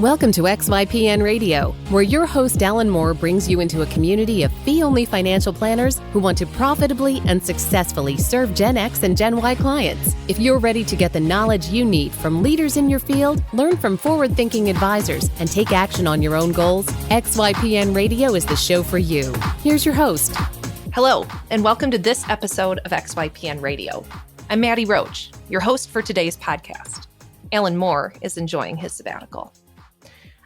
Welcome to XYPN Radio, where your host Alan Moore brings you into a community of fee-only financial planners who want to profitably and successfully serve Gen X and Gen Y clients. If you're ready to get the knowledge you need from leaders in your field, learn from forward-thinking advisors, and take action on your own goals, XYPN Radio is the show for you. Here's your host. Hello, and welcome to this episode of XYPN Radio. I'm Maddie Roach, your host for today's podcast. Alan Moore is enjoying his sabbatical.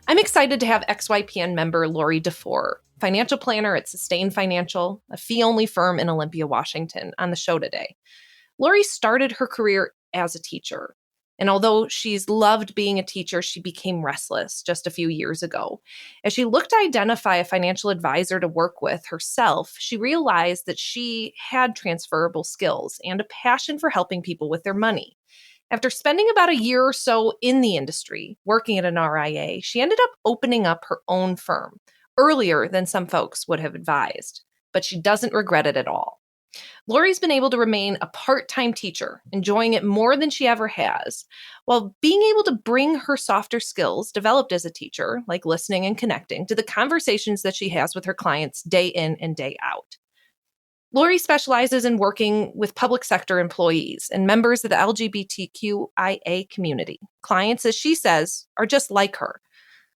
I'm excited to have XYPN member Lorri DeFoor, financial planner at Sustain Financial, a fee-only firm in Olympia, Washington, on the show today. Lorri started her career as a teacher, and although she's loved being a teacher, she became restless just a few years ago. As she looked to identify a financial advisor to work with herself, she realized that she had transferable skills and a passion for helping people with their money. After spending about a year or so in the industry, working at an RIA, she ended up opening up her own firm earlier than some folks would have advised, but she doesn't regret it at all. Lorri's been able to remain a part-time teacher, enjoying it more than she ever has, while being able to bring her softer skills developed as a teacher, like listening and connecting, to the conversations that she has with her clients day in and day out. Lorri specializes in working with public sector employees and members of the LGBTQIA community. Clients, as she says, are just like her.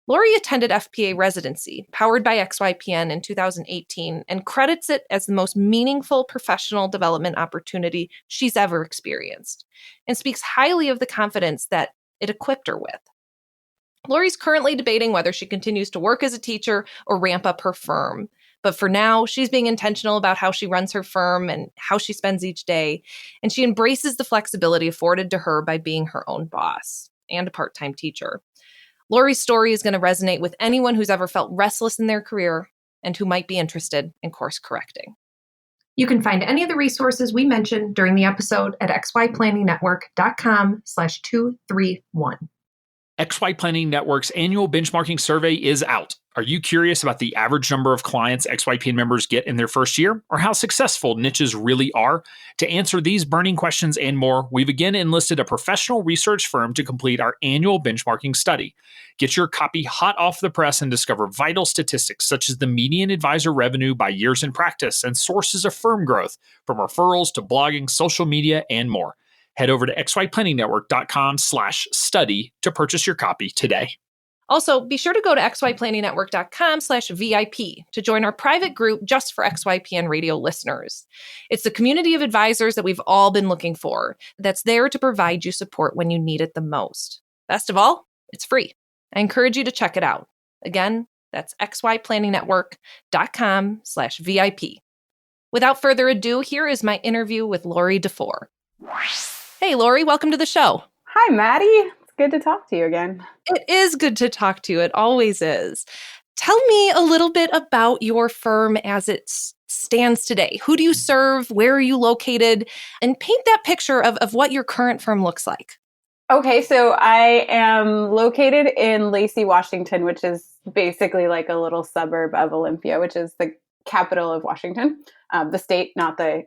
Lorri attended FPA residency, powered by XYPN in 2018, and credits it as the most meaningful professional development opportunity she's ever experienced, and speaks highly of the confidence that it equipped her with. Lorri's currently debating whether she continues to work as a teacher or ramp up her firm. But for now, she's being intentional about how she runs her firm and how she spends each day. And she embraces the flexibility afforded to her by being her own boss and a part-time teacher. Lorri's story is going to resonate with anyone who's ever felt restless in their career and who might be interested in course correcting. You can find any of the resources we mentioned during the episode at xyplanningnetwork.com/231. XY Planning Network's annual benchmarking survey is out. Are you curious about the average number of clients XYPN members get in their first year, or how successful niches really are? To answer these burning questions and more, we've again enlisted a professional research firm to complete our annual benchmarking study. Get your copy hot off the press and discover vital statistics such as the median advisor revenue by years in practice and sources of firm growth, from referrals to blogging, social media, and more. Head over to xyplanningnetwork.com/study to purchase your copy today. Also, be sure to go to xyplanningnetwork.com/VIP to join our private group just for XYPN radio listeners. It's the community of advisors that we've all been looking for, that's there to provide you support when you need it the most. Best of all, it's free. I encourage you to check it out. Again, that's xyplanningnetwork.com/VIP. Without further ado, here is my interview with Lorri DeFoor. Hey, Lorri, welcome to the show. Hi, Maddie. It's good to talk to you again. It is good to talk to you. It always is. Tell me a little bit about your firm as it stands today. Who do you serve? Where are you located? And paint that picture of what your current firm looks like. Okay, so I am located in Lacey, Washington, which is basically like a little suburb of Olympia, which is the capital of Washington, the state, not the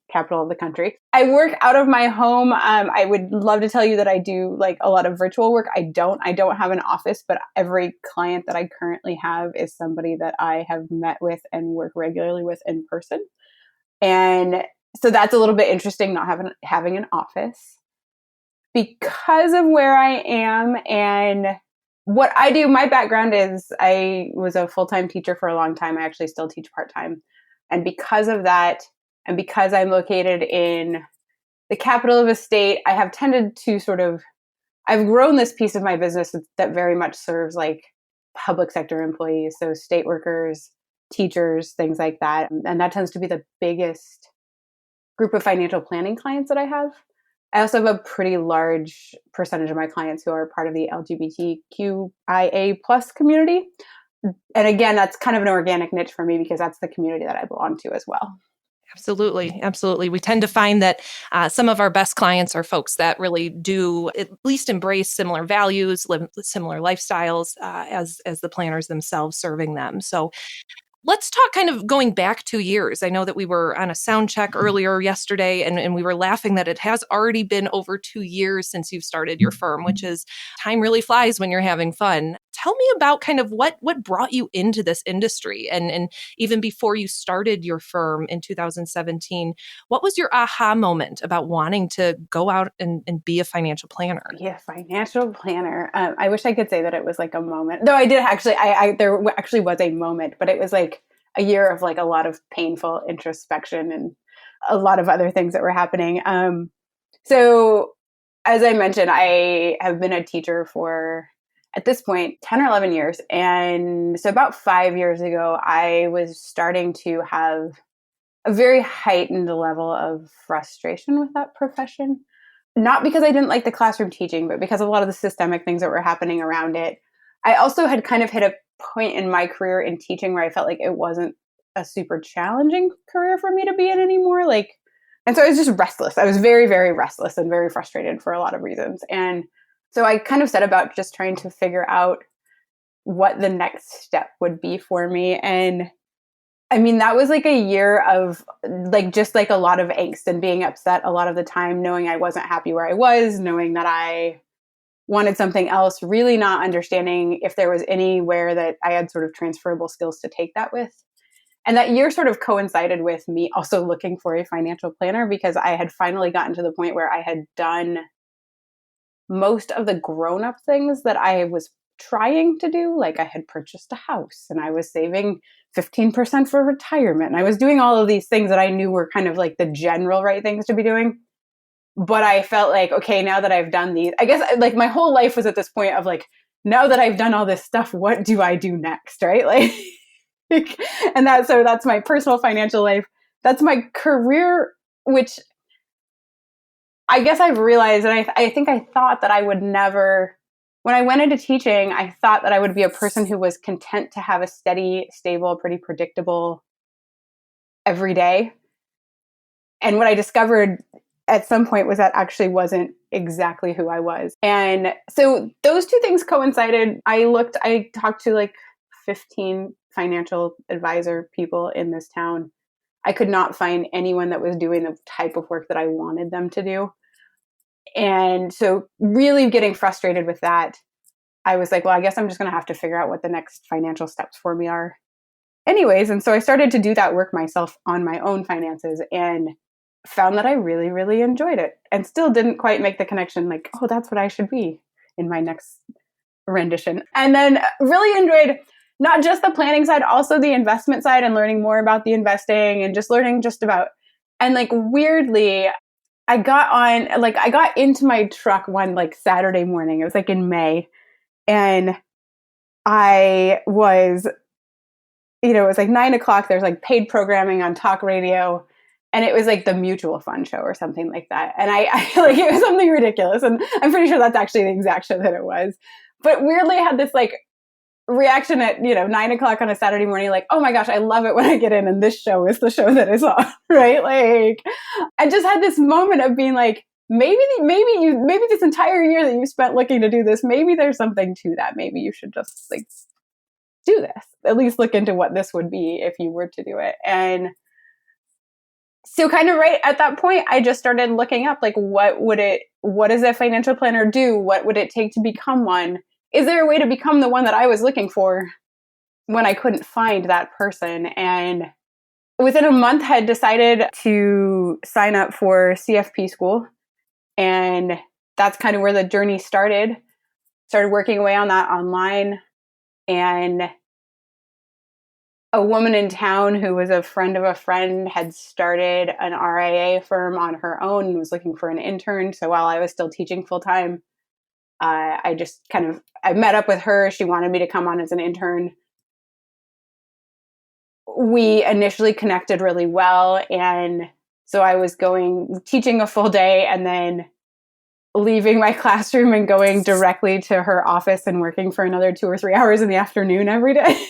capital of the country. I work out of my home. I would love to tell you that I do like a lot of virtual work. I don't have an office, but every client that I currently have is somebody that I have met with and work regularly with in person. And so that's a little bit interesting, not having an office. Because of where I am and what I do, my background is I was a full-time teacher for a long time. I actually still teach part-time. And because of that, and because I'm located in the capital of a state, I have tended to I've grown this piece of my business that very much serves like public sector employees, so state workers, teachers, things like that. And that tends to be the biggest group of financial planning clients that I have. I also have a pretty large percentage of my clients who are part of the LGBTQIA plus community. And again, that's kind of an organic niche for me because that's the community that I belong to as well. Absolutely. Absolutely. We tend to find that some of our best clients are folks that really do at least embrace similar values, live similar lifestyles as the planners themselves serving them. So Let's talk kind of going back 2 years. I know that we were on a sound check earlier yesterday, and we were laughing that it has already been over 2 years since you've started your firm, which is time really flies when you're having fun. Tell me about kind of what brought you into this industry. And even before you started your firm in 2017, what was your aha moment about wanting to go out and be a financial planner? Yeah, financial planner. I wish I could say that it was like a moment. Though I did actually, there actually was a moment, but it was like a year of like a lot of painful introspection and a lot of other things that were happening. So as I mentioned, I have been a teacher for, at this point, 10 or 11 years. And so about 5 years ago, I was starting to have a very heightened level of frustration with that profession. Not because I didn't like the classroom teaching, but because of a lot of the systemic things that were happening around it. I also had kind of hit a point in my career in teaching where I felt like it wasn't a super challenging career for me to be in anymore. And so I was just restless. I was very, very restless and very frustrated for a lot of reasons. And so I kind of set about just trying to figure out what the next step would be for me. And I mean, that was like a year of just a lot of angst and being upset a lot of the time, knowing I wasn't happy where I was, knowing that I wanted something else, really not understanding if there was anywhere that I had sort of transferable skills to take that with. And that year sort of coincided with me also looking for a financial planner because I had finally gotten to the point where I had done most of the grown-up things that I was trying to do. Like I had purchased a house and I was saving 15% for retirement. And I was doing all of these things that I knew were kind of like the general right things to be doing. But I felt like, okay, now that I've done these, I guess like my whole life was at this point of like, now that I've done all this stuff, what do I do next? Right. And that's my personal financial life. That's my career, which I guess I've realized, and I think I thought that I would never, when I went into teaching, I thought that I would be a person who was content to have a steady, stable, pretty predictable every day. And what I discovered at some point was that actually wasn't exactly who I was. And so those two things coincided. I talked to like 15 financial advisor people in this town. I could not find anyone that was doing the type of work that I wanted them to do. And so really getting frustrated with that, I was like, well, I guess I'm just going to have to figure out what the next financial steps for me are. Anyways, and so I started to do that work myself on my own finances and found that I really, really enjoyed it and still didn't quite make the connection like, oh, that's what I should be in my next rendition. And then really enjoyed not just the planning side, also the investment side and learning more about the investing and just learning just about, and like weirdly, I got into my truck one like Saturday morning. It was like in May. And I was, it was like 9:00. There's like paid programming on talk radio. And it was like the Mutual Fund show or something like that. And I like, it was something ridiculous. And I'm pretty sure that's actually the exact show that it was. But weirdly I had this like reaction at, 9:00 on a Saturday morning, like, oh my gosh, I love it when I get in and this show is the show that is on, right? Like, I just had this moment of being like, maybe this entire year that you spent looking to do this, maybe there's something to that. Maybe you should just like do this, at least look into what this would be if you were to do it. And so kind of right at that point, I just started looking up, like, what does a financial planner do? What would it take to become one? Is there a way to become the one that I was looking for when I couldn't find that person? And within a month, had decided to sign up for CFP school. And that's kind of where the journey started. Started working away on that online. And a woman in town who was a friend of a friend had started an RIA firm on her own and was looking for an intern. So while I was still teaching full time, I met up with her. She wanted me to come on as an intern. We initially connected really well. And so I was teaching a full day and then leaving my classroom and going directly to her office and working for another 2 or 3 hours in the afternoon every day.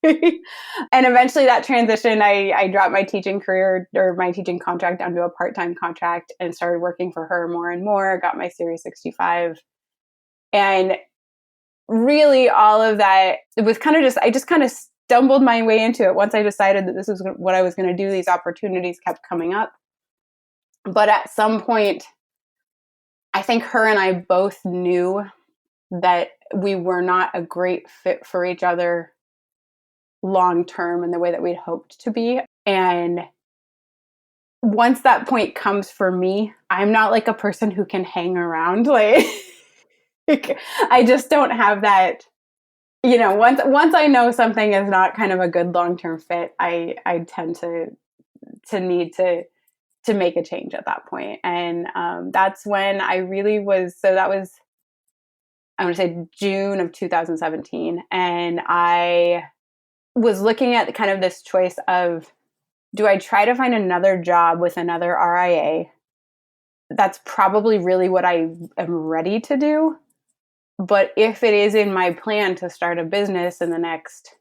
And eventually that transition, I dropped my teaching career or my teaching contract down to a part-time contract and started working for her more and more, got my Series 65. And really all of that, it was kind of just, I just kind of stumbled my way into it. Once I decided that this was what I was going to do, these opportunities kept coming up. But at some point, I think her and I both knew that we were not a great fit for each other long term in the way that we'd hoped to be. And once that point comes for me, I'm not like a person who can hang around. Like, I just don't have that. Once I know something is not kind of a good long-term fit, I tend to need to make a change at that point. And that's when I really was. So that was, I want to say, June of 2017, and I was looking at kind of this choice of, do I try to find another job with another RIA? That's probably really what I am ready to do. But if it is in my plan to start a business in the next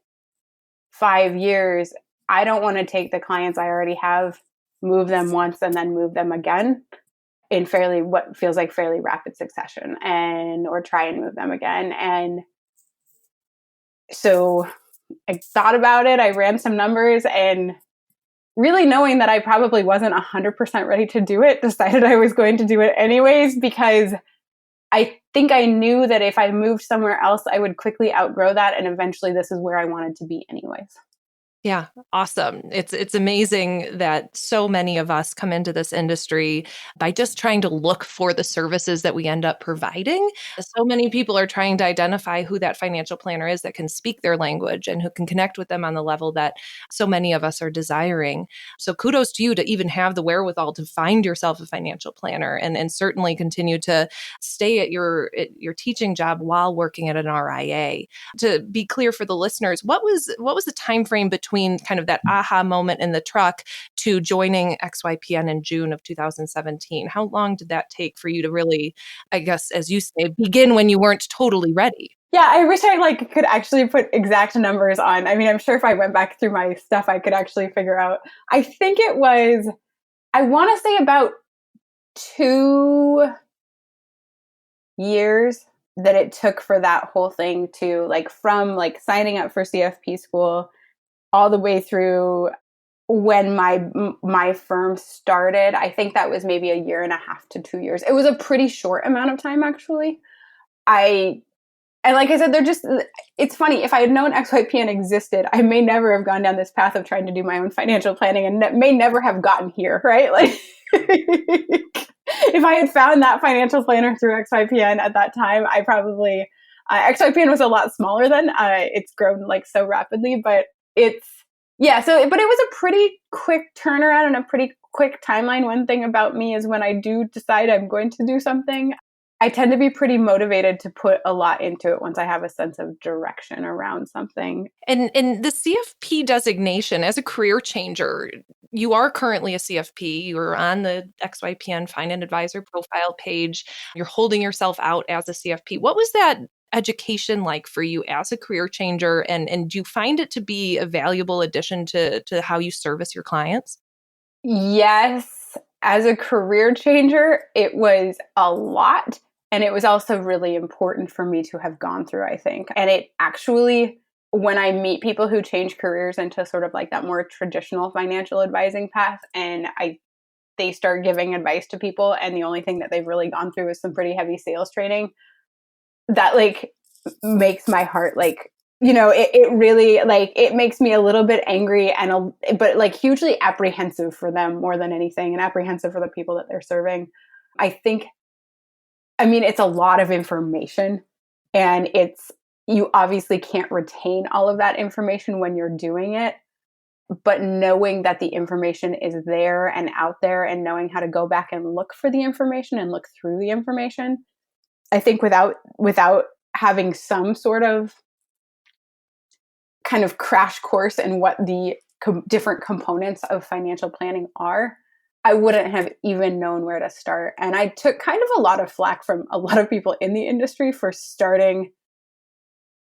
5 years, I don't want to take the clients I already have, move them once, and then move them again in what feels like fairly rapid succession, or try and move them again. And so I thought about it. I ran some numbers, and really knowing that I probably wasn't 100% ready to do it, decided I was going to do it anyways, because I think I knew that if I moved somewhere else, I would quickly outgrow that. And eventually this is where I wanted to be anyways. Yeah, awesome. It's amazing that so many of us come into this industry by just trying to look for the services that we end up providing. So many people are trying to identify who that financial planner is that can speak their language and who can connect with them on the level that so many of us are desiring. So kudos to you to even have the wherewithal to find yourself a financial planner, and certainly continue to stay at your teaching job while working at an RIA. To be clear for the listeners, what was the time frame between kind of that aha moment in the truck to joining XYPN in June of 2017? How long did that take for you to really, I guess, as you say, begin when you weren't totally ready? Yeah, I wish I could actually put exact numbers on. I mean, I'm sure if I went back through my stuff, I could actually figure out. I think it was, I want to say about 2 years that it took for that whole thing to from signing up for CFP school all the way through when my firm started. I think that was maybe 1.5 to 2 years. It was a pretty short amount of time, actually. And like I said, it's funny. If I had known XYPN existed, I may never have gone down this path of trying to do my own financial planning, and may never have gotten here, right? Like, if I had found that financial planner through XYPN at that time, I probably, XYPN was a lot smaller then. It's grown so rapidly, but but it was a pretty quick turnaround and a pretty quick timeline. One thing about me is when I do decide I'm going to do something, I tend to be pretty motivated to put a lot into it once I have a sense of direction around something. And the CFP designation, as a career changer, you are currently a CFP. You're on the XYPN Find an Advisor profile page. You're holding yourself out as a CFP. What was that education like for you as a career changer? And do you find it to be a valuable addition to how you service your clients? Yes. As a career changer, it was a lot. And it was also really important for me to have gone through, I think. And it actually, when I meet people who change careers into sort of that more traditional financial advising path, and they start giving advice to people, and the only thing that they've really gone through is some pretty heavy sales training, that makes my heart it really it makes me a little bit angry but hugely apprehensive for them more than anything, and apprehensive for the people that they're serving. It's a lot of information, and you obviously can't retain all of that information when you're doing it, but knowing that the information is there and out there, and knowing how to go back and look for the information and look through the information, I think without having some sort of kind of crash course in what the different components of financial planning are, I wouldn't have even known where to start. And I took kind of a lot of flack from a lot of people in the industry for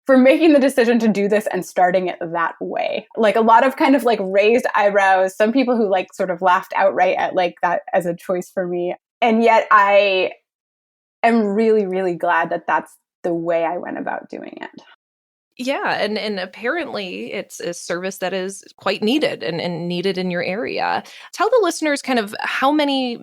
making the decision to do this and starting it that way. A lot of kind of raised eyebrows, some people who sort of laughed outright at that as a choice for me. And yet I am really, really glad that that's the way I went about doing it. Yeah, and apparently it's a service that is quite needed and needed in your area. Tell the listeners kind of how many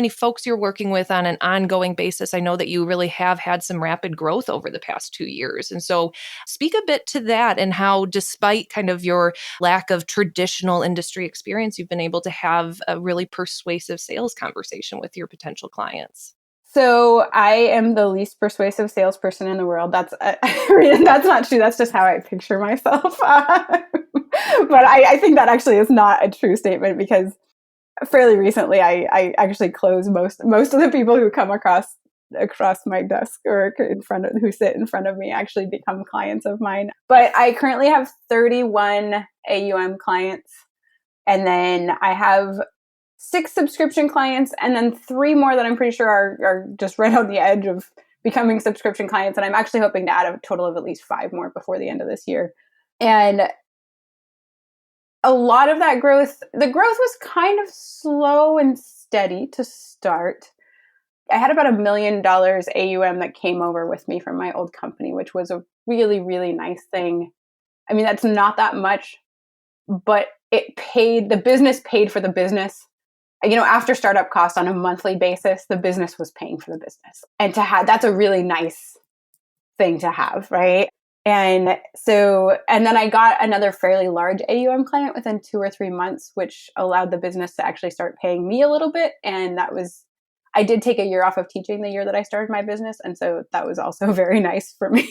folks you're working with on an ongoing basis. I know that you really have had some rapid growth over the past 2 years. And so speak a bit to that and how, despite kind of your lack of traditional industry experience, you've been able to have a really persuasive sales conversation with your potential clients. So I am the least persuasive salesperson in the world. That's that's not true. That's just how I picture myself. But I think that actually is not a true statement, because fairly recently I actually close most of the people who come across my desk or who sit in front of me actually become clients of mine. But I currently have 31 AUM clients, and then I have 6 subscription clients, and then 3 more that I'm pretty sure are just right on the edge of becoming subscription clients. And I'm actually hoping to add a total of at least 5 more before the end of this year. And a lot of that the growth was kind of slow and steady to start. I had about $1 million AUM that came over with me from my old company, which was a really, really nice thing. I mean, that's not that much, but the business paid for the business. After startup costs on a monthly basis, the business was paying for the business. And that's a really nice thing to have, right? And then I got another fairly large AUM client within 2 or 3 months, which allowed the business to actually start paying me a little bit. And I did take a year off of teaching the year that I started my business. And so that was also very nice for me.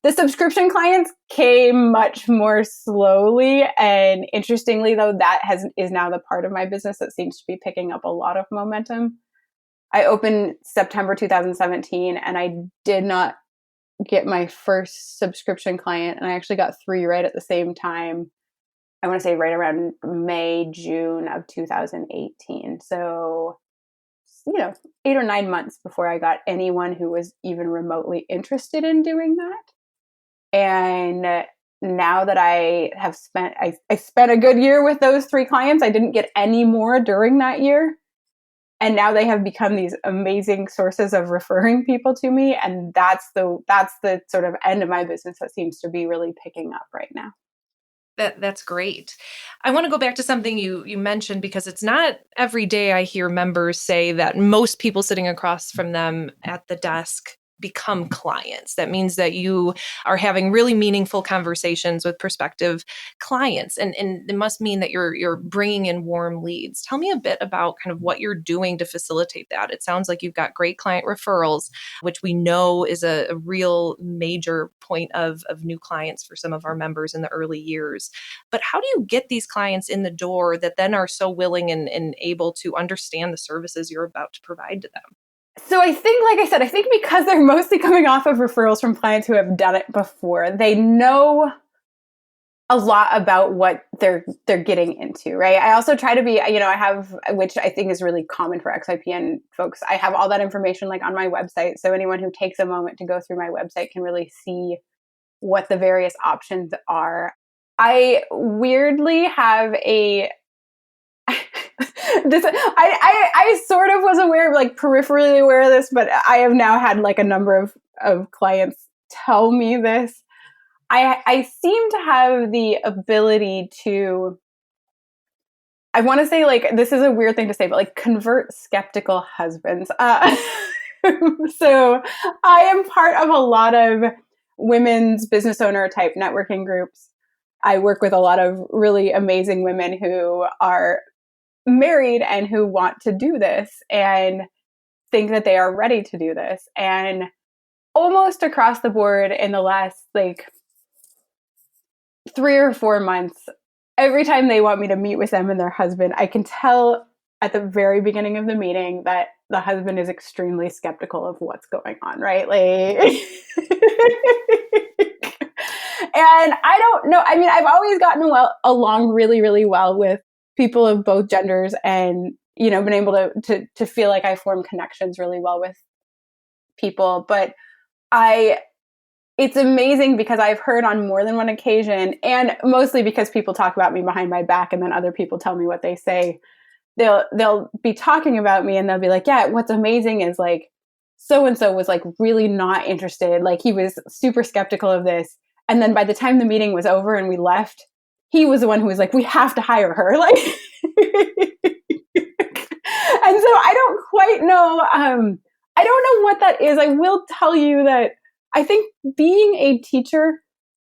The subscription clients came much more slowly. And interestingly, though, that is now the part of my business that seems to be picking up a lot of momentum. I opened September 2017, and I did not get my first subscription client. And I actually got 3 right at the same time. I want to say right around May, June of 2018. So 8 or 9 months before I got anyone who was even remotely interested in doing that. And now that I spent a good year with those 3 clients, I didn't get any more during that year. And now they have become these amazing sources of referring people to me. And that's the sort of end of my business that seems to be really picking up right now. That's great. I want to go back to something you mentioned, because it's not every day I hear members say that most people sitting across from them at the desk become clients. That means that you are having really meaningful conversations with prospective clients, and it must mean that you're bringing in warm leads. Tell me a bit about kind of what you're doing to facilitate that. It sounds like you've got great client referrals, which we know is a real major point of new clients for some of our members in the early years. But how do you get these clients in the door that then are so willing and able to understand the services you're about to provide to them? So I think, like I said, because they're mostly coming off of referrals from clients who have done it before, they know a lot about what they're getting into, right? I also try to be, I have, which I think is really common for XYPN folks, I have all that information like on my website. So anyone who takes a moment to go through my website can really see what the various options are. I weirdly have I sort of was aware, like peripherally aware of this, but I have now had like a number of clients tell me this. I seem to have the ability to, I want to say, like, this is a weird thing to say, but like convert skeptical husbands. So I am part of a lot of women's business owner type networking groups. I work with a lot of really amazing women who are married and who want to do this and think that they are ready to do this. And almost across the board in the last like 3 or 4 months, every time they want me to meet with them and their husband, I can tell at the very beginning of the meeting that the husband is extremely skeptical of what's going on, right? Like, and I don't know. I mean, I've always gotten along really, really well with people of both genders, and been able to feel like I form connections really well with people. But it's amazing because I've heard on more than one occasion, and mostly because people talk about me behind my back, and then other people tell me what they say. They'll be talking about me, and they'll be like, "Yeah, what's amazing is like so-and-so was like really not interested. Like he was super skeptical of this. And then by the time the meeting was over and we left, he was the one who was like, we have to hire her. Like, and so I don't quite know. I don't know what that is. I will tell you that I think being a teacher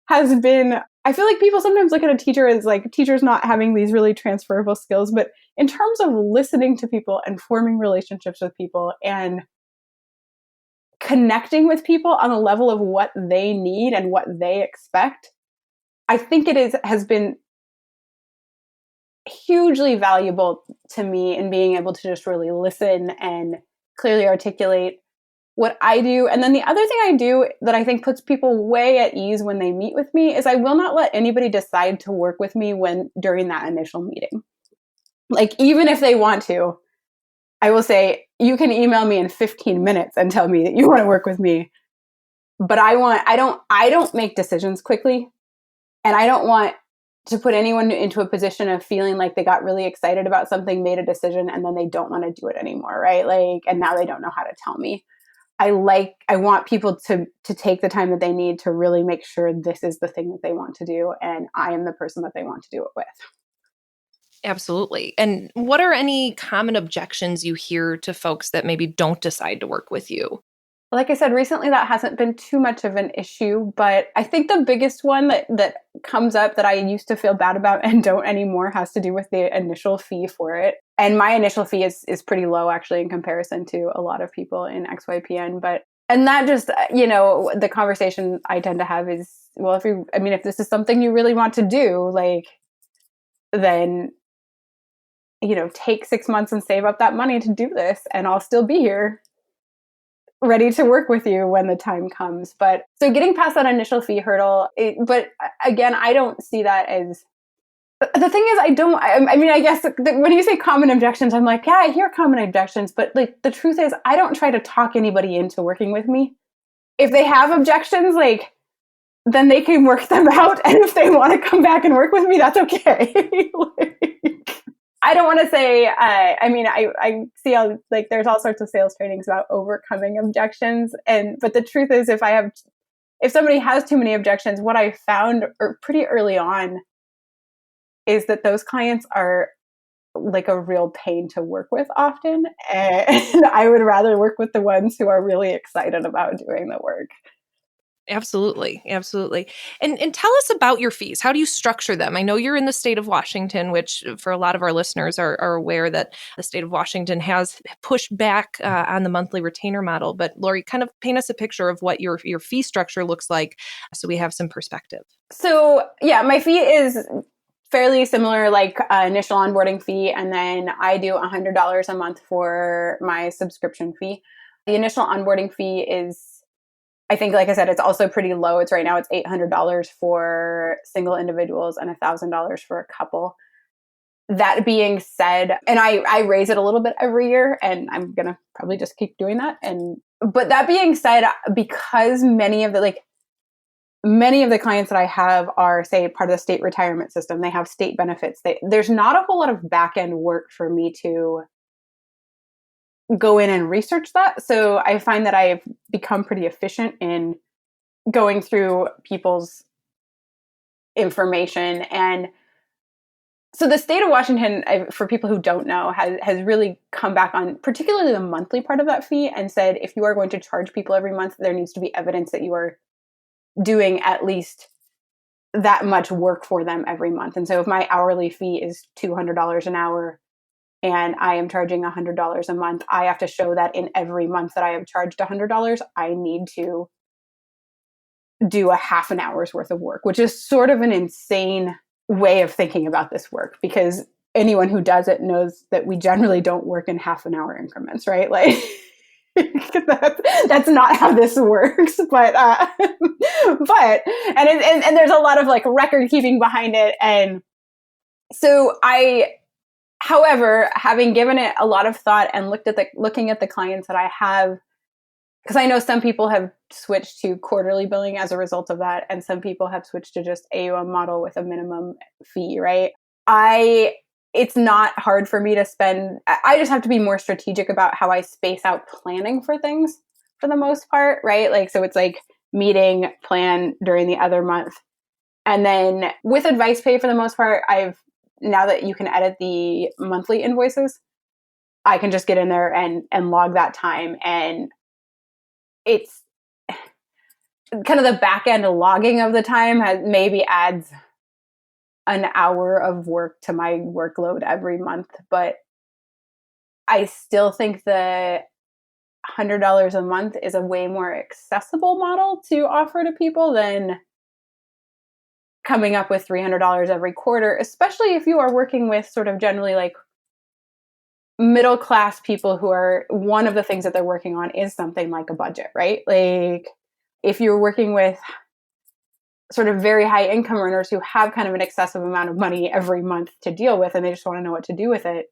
has been, I feel like people sometimes look at a teacher as like teachers not having these really transferable skills, but in terms of listening to people and forming relationships with people and connecting with people on a level of what they need and what they expect, I think has been hugely valuable to me in being able to just really listen and clearly articulate what I do. And then the other thing I do that I think puts people way at ease when they meet with me is I will not let anybody decide to work with me during that initial meeting. Like, even if they want to, I will say, you can email me in 15 minutes and tell me that you want to work with me. But I don't make decisions quickly. And I don't want to put anyone into a position of feeling like they got really excited about something, made a decision, and then they don't want to do it anymore, right? Like, and now they don't know how to tell me. I want people to take the time that they need to really make sure this is the thing that they want to do, and I am the person that they want to do it with. Absolutely. And what are any common objections you hear to folks that maybe don't decide to work with you? Like I said, recently that hasn't been too much of an issue, but I think the biggest one that comes up that I used to feel bad about and don't anymore has to do with the initial fee for it. And my initial fee is pretty low, actually, in comparison to a lot of people in XYPN. And that just, the conversation I tend to have is, well, if this is something you really want to do, like, then, take 6 months and save up that money to do this, and I'll still be here ready to work with you when the time comes. But so getting past that initial fee hurdle, but again, I don't see that as, the thing is, I guess when you say common objections, I'm like, yeah, I hear common objections, but like the truth is I don't try to talk anybody into working with me. If they have objections, like, then they can work them out. And if they want to come back and work with me, that's okay. I don't want to say, I see how, like, there's all sorts of sales trainings about overcoming objections. But the truth is, if somebody has too many objections, what I found pretty early on is that those clients are like a real pain to work with often. And I would rather work with the ones who are really excited about doing the work. Absolutely. Absolutely. And tell us about your fees. How do you structure them? I know you're in the state of Washington, which for a lot of our listeners are aware that the state of Washington has pushed back on the monthly retainer model. But Lorri, kind of paint us a picture of what your fee structure looks like so we have some perspective. So yeah, my fee is fairly similar, like initial onboarding fee. And then I do $100 a month for my subscription fee. The initial onboarding fee is, I think, like I said, it's also pretty low. It's $800 for single individuals and $1,000 for a couple. That being said, and I raise it a little bit every year, and I'm going to probably just keep doing that. But that being said, because many of the clients that I have are, say, part of the state retirement system, they have state benefits. There's not a whole lot of back end work for me to go in and research that. So I find that I've become pretty efficient in going through people's information. And so the state of Washington, for people who don't know, has really come back on particularly the monthly part of that fee and said, if you are going to charge people every month, there needs to be evidence that you are doing at least that much work for them every month. And so if my hourly fee is $200 an hour, and I am charging $100 a month, I have to show that in every month that I have charged $100, I need to do a half an hour's worth of work, which is sort of an insane way of thinking about this work, because anyone who does it knows that we generally don't work in half an hour increments, right? Like, that's not how this works. But there's a lot of like record keeping behind it. And so however, having given it a lot of thought and looking at the clients that I have, because I know some people have switched to quarterly billing as a result of that, and some people have switched to just AUM model with a minimum fee, right? It's not hard for me to spend. I just have to be more strategic about how I space out planning for things. for the most part, right? Like, so it's like meeting plan during the other month. And then with advice pay, for the most part, now that you can edit the monthly invoices, I can just get in there and log that time. And it's kind of the back end logging of the time maybe adds an hour of work to my workload every month. But I still think the $100 a month is a way more accessible model to offer to people than coming up with $300 every quarter, especially if you are working with sort of generally like middle class people who are, one of the things that they're working on is something like a budget, right? Like if you're working with sort of very high income earners who have kind of an excessive amount of money every month to deal with and they just want to know what to do with it,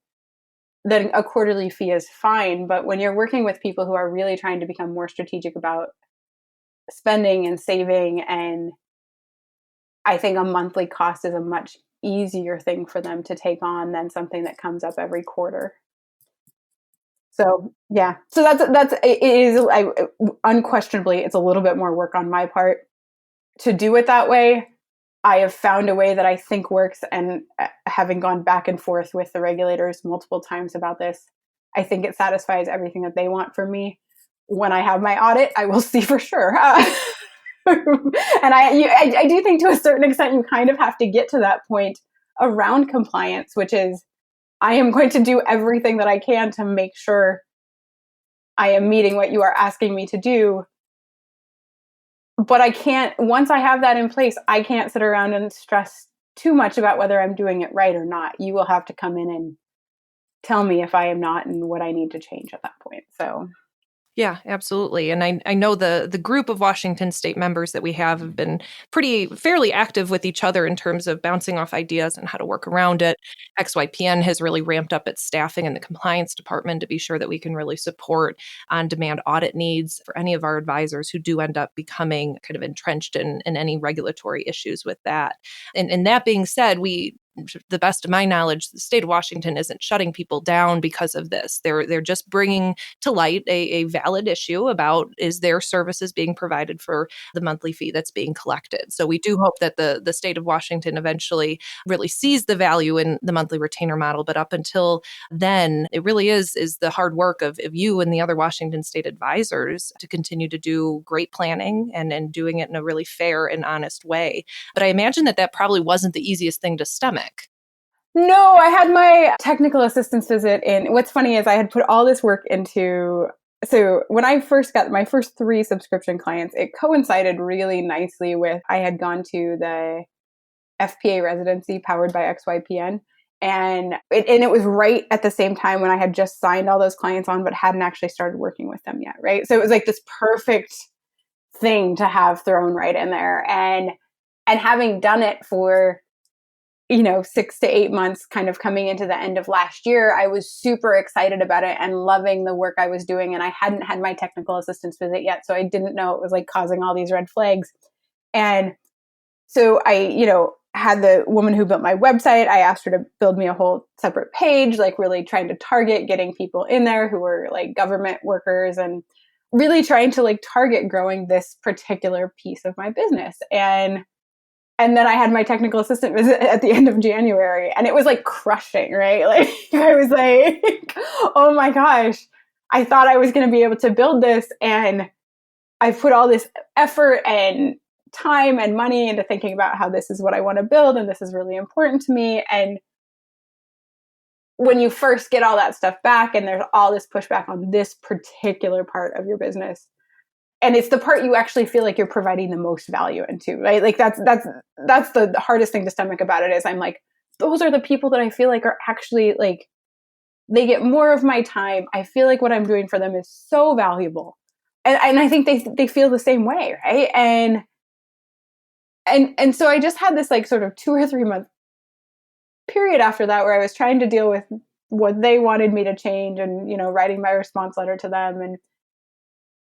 then a quarterly fee is fine. But when you're working with people who are really trying to become more strategic about spending and saving, and I think a monthly cost is a much easier thing for them to take on than something that comes up every quarter. So yeah, so it is unquestionably, it's a little bit more work on my part to do it that way. I have found a way that I think works, and having gone back and forth with the regulators multiple times about this, I think it satisfies everything that they want from me. When I have my audit, I will see for sure. And I do think to a certain extent, you kind of have to get to that point around compliance, which is I am going to do everything that I can to make sure I am meeting what you are asking me to do. But I can't, once I have that in place, I can't sit around and stress too much about whether I'm doing it right or not. You will have to come in and tell me if I am not and what I need to change at that point. So yeah, absolutely. And I know the group of Washington state members that we have been fairly active with each other in terms of bouncing off ideas and how to work around it. XYPN has really ramped up its staffing in the compliance department to be sure that we can really support on-demand audit needs for any of our advisors who do end up becoming kind of entrenched in any regulatory issues with that. And that being said, the best of my knowledge, the state of Washington isn't shutting people down because of this. They're just bringing to light a valid issue about, is their services being provided for the monthly fee that's being collected. So we do hope that the state of Washington eventually really sees the value in the monthly retainer model. But up until then, it really is the hard work of you and the other Washington state advisors to continue to do great planning and doing it in a really fair and honest way. But I imagine that probably wasn't the easiest thing to stomach. No, I had my technical assistance visit in. What's funny is I had put all this work into. So when I first got my first 3 subscription clients, it coincided really nicely with I had gone to the FPA residency powered by XYPN. And it was right at the same time when I had just signed all those clients on, but hadn't actually started working with them yet. Right. So it was like this perfect thing to have thrown right in there. And having done it for 6 to 8 months, kind of coming into the end of last year, I was super excited about it and loving the work I was doing. And I hadn't had my technical assistance visit yet. So I didn't know it was like causing all these red flags. And so I, had the woman who built my website, I asked her to build me a whole separate page, like really trying to target getting people in there who were like government workers and really trying to like target growing this particular piece of my business. And then I had my technical assistant visit at the end of January, and it was like crushing, right? Like I was like, oh my gosh, I thought I was going to be able to build this. And I put all this effort and time and money into thinking about how this is what I want to build. And this is really important to me. And when you first get all that stuff back and there's all this pushback on this particular part of your business, and it's the part you actually feel like you're providing the most value into, right? Like that's the hardest thing to stomach about it is I'm like, those are the people that I feel like are actually like, they get more of my time. I feel like what I'm doing for them is so valuable. And I think they feel the same way, right? And so I just had this like sort of 2 or 3 month period after that where I was trying to deal with what they wanted me to change and, writing my response letter to them, and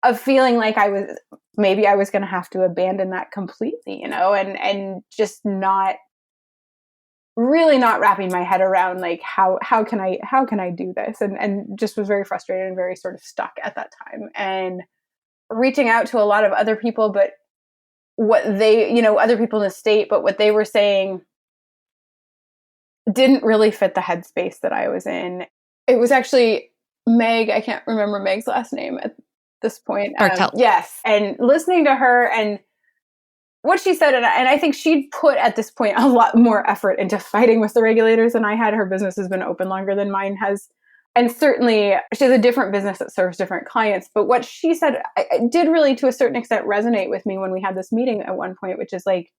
of feeling like I was going to have to abandon that completely, and just not wrapping my head around like how can I do this, and just was very frustrated and very sort of stuck at that time. And reaching out to a lot of other people, but what they, other people in the state, but what they were saying didn't really fit the headspace that I was in. It was actually Meg. I can't remember Meg's last name at this point. Bartelt. Yes. And listening to her and what she said, and I think she'd put at this point a lot more effort into fighting with the regulators than I had. Her business has been open longer than mine has. And certainly she has a different business that serves different clients. But what she said did really, to a certain extent, resonate with me when we had this meeting at one point, which is like,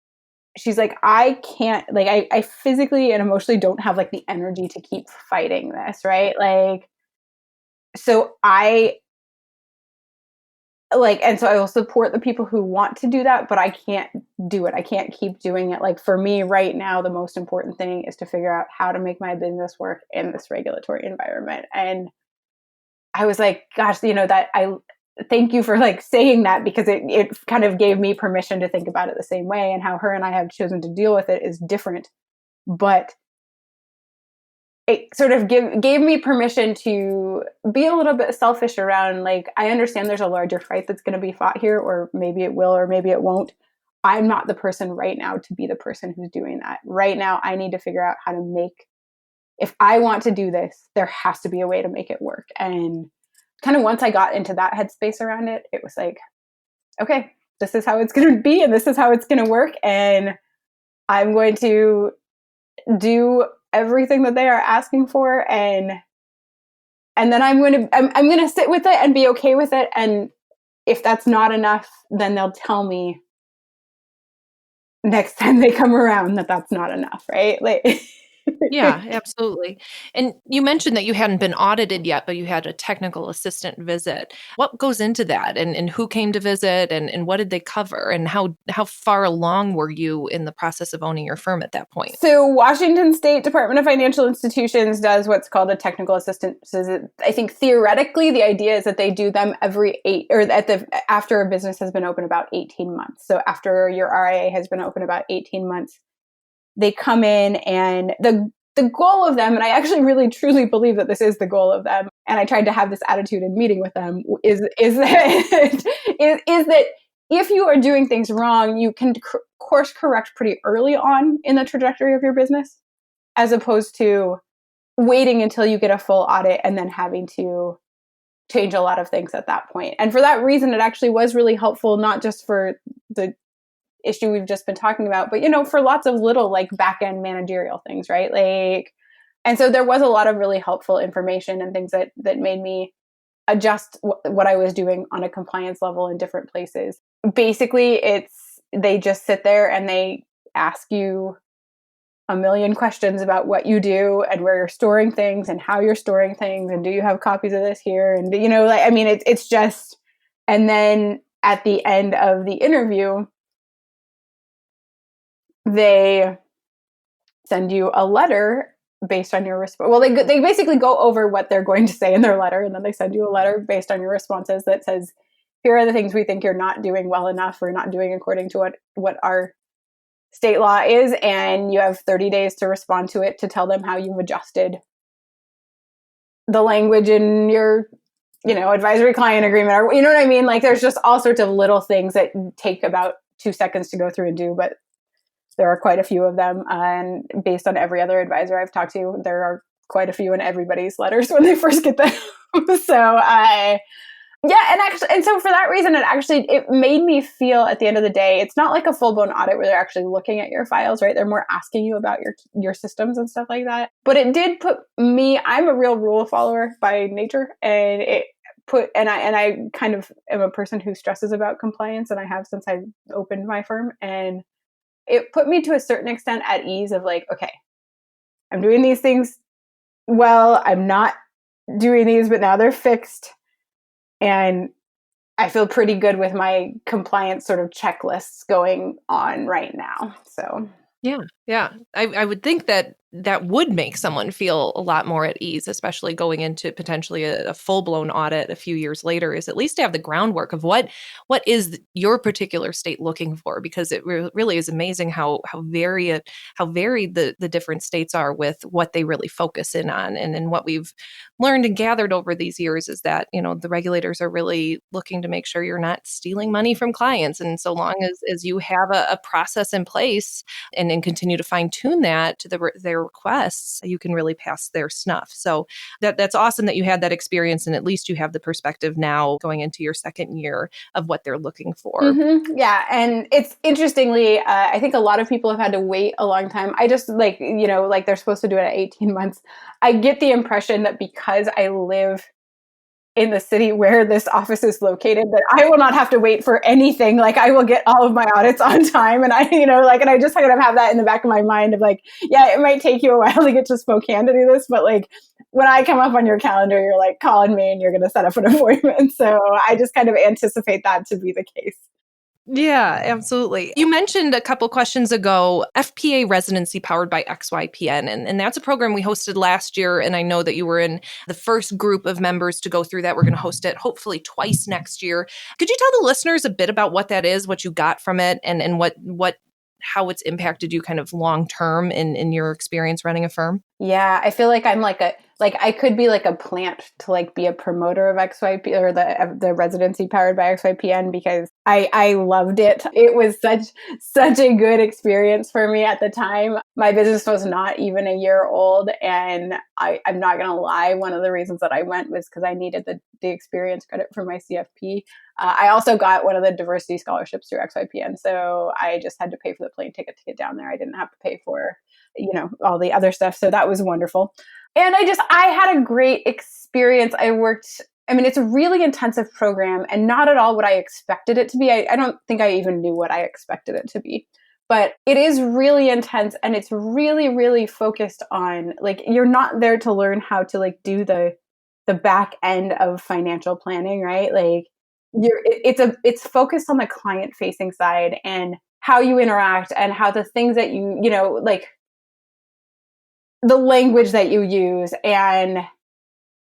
she's like, I can't, like, I physically and emotionally don't have like the energy to keep fighting this, right? Like, so and so I will support the people who want to do that, but I can't do it. I can't keep doing it. Like, for me right now, the most important thing is to figure out how to make my business work in this regulatory environment. And I was like, gosh, that I thank you for like saying that, because it kind of gave me permission to think about it the same way, and how her and I have chosen to deal with it is different. But it sort of gave me permission to be a little bit selfish around, like, I understand there's a larger fight that's going to be fought here, or maybe it will, or maybe it won't. I'm not the person right now to be the person who's doing that. Right now, I need to figure out how to if I want to do this, there has to be a way to make it work. And kind of once I got into that headspace around it, it was like, okay, this is how it's going to be, and this is how it's going to work. And I'm going to do everything that they are asking for, and then I'm going to sit with it and be okay with it. And if that's not enough, then they'll tell me next time they come around that that's not enough, right? Like, Yeah, absolutely. And you mentioned that you hadn't been audited yet, but you had a technical assistant visit. What goes into that, and who came to visit, and what did they cover, and how far along were you in the process of owning your firm at that point? So Washington State Department of Financial Institutions does what's called a technical assistant. So I think theoretically the idea is that they do them every after a business has been open about 18 months. So after your RIA has been open about 18 months, they come in, and the goal of them, and I actually really truly believe that this is the goal of them, and I tried to have this attitude in meeting with them, is that if you are doing things wrong, you can course correct pretty early on in the trajectory of your business, as opposed to waiting until you get a full audit and then having to change a lot of things at that point. And for that reason, it actually was really helpful, not just for the issue we've just been talking about, but for lots of little like back end managerial things, right? Like, and so there was a lot of really helpful information and things that made me adjust what I was doing on a compliance level in different places. Basically, they just sit there and they ask you a million questions about what you do and where you're storing things and how you're storing things, and do you have copies of this here, and it's just, and then at the end of the interview, they send you a letter based on your response. Well, they basically go over what they're going to say in their letter, and then they send you a letter based on your responses that says, here are the things we think you're not doing well enough, or not doing according to what our state law is, and you have 30 days to respond to it, to tell them how you've adjusted the language in your advisory client agreement, or what I mean? Like, there's just all sorts of little things that take about 2 seconds to go through and do, but there are quite a few of them. And based on every other advisor I've talked to, there are quite a few in everybody's letters when they first get them. So and so for that reason, it made me feel, at the end of the day, it's not like a full-blown audit where they're actually looking at your files, right? They're more asking you about your systems and stuff like that. But it did put me, I'm a real rule follower by nature, and I kind of am a person who stresses about compliance, and I have since I opened my firm. And it put me to a certain extent at ease of like, okay, I'm doing these things well, I'm not doing these, but now they're fixed. And I feel pretty good with my compliance sort of checklists going on right now. So yeah. I would think that that would make someone feel a lot more at ease, especially going into potentially a full-blown audit a few years later, is at least to have the groundwork of what is your particular state looking for, because it really is amazing how varied the different states are with what they really focus in on. And what we've learned and gathered over these years is that, the regulators are really looking to make sure you're not stealing money from clients. And so long as you have a process in place and continue to fine tune that to their requests, you can really pass their snuff. So that's awesome that you had that experience, and at least you have the perspective now going into your second year of what they're looking for. Mm-hmm. Yeah. And it's interestingly, I think a lot of people have had to wait a long time. I just like they're supposed to do it at 18 months. I get the impression that because I live in the city where this office is located, that I will not have to wait for anything. Like I will get all of my audits on time. And and I just kind of have that in the back of my mind of like, yeah, it might take you a while to get to Spokane to do this, but like when I come up on your calendar, you're like calling me and you're going to set up an appointment. So I just kind of anticipate that to be the case. Yeah, absolutely. You mentioned a couple questions ago, FPA residency powered by XYPN, and that's a program we hosted last year, and I know that you were in the first group of members to go through that. We're going to host it hopefully twice next year. Could you tell the listeners a bit about what that is, what you got from it, and how it's impacted you kind of long term in your experience running a firm? Yeah, I feel like I'm I could be like a plant to like be a promoter of XYP or the residency powered by XYPN, because I loved it. It was such a good experience for me at the time. My business was not even a year old, and I'm not gonna lie, one of the reasons that I went was because I needed the experience credit for my CFP. I also got one of the diversity scholarships through XYPN, so I just had to pay for the plane ticket to get down there. I didn't have to pay for all the other stuff. So that was wonderful. And I had a great experience. It's a really intensive program and not at all what I expected it to be. I don't think I even knew what I expected it to be, but it is really intense, and it's really, really focused on like, you're not there to learn how to like do the back end of financial planning, right? Like it's focused on the client facing side and how you interact and how the things that like the language that you use and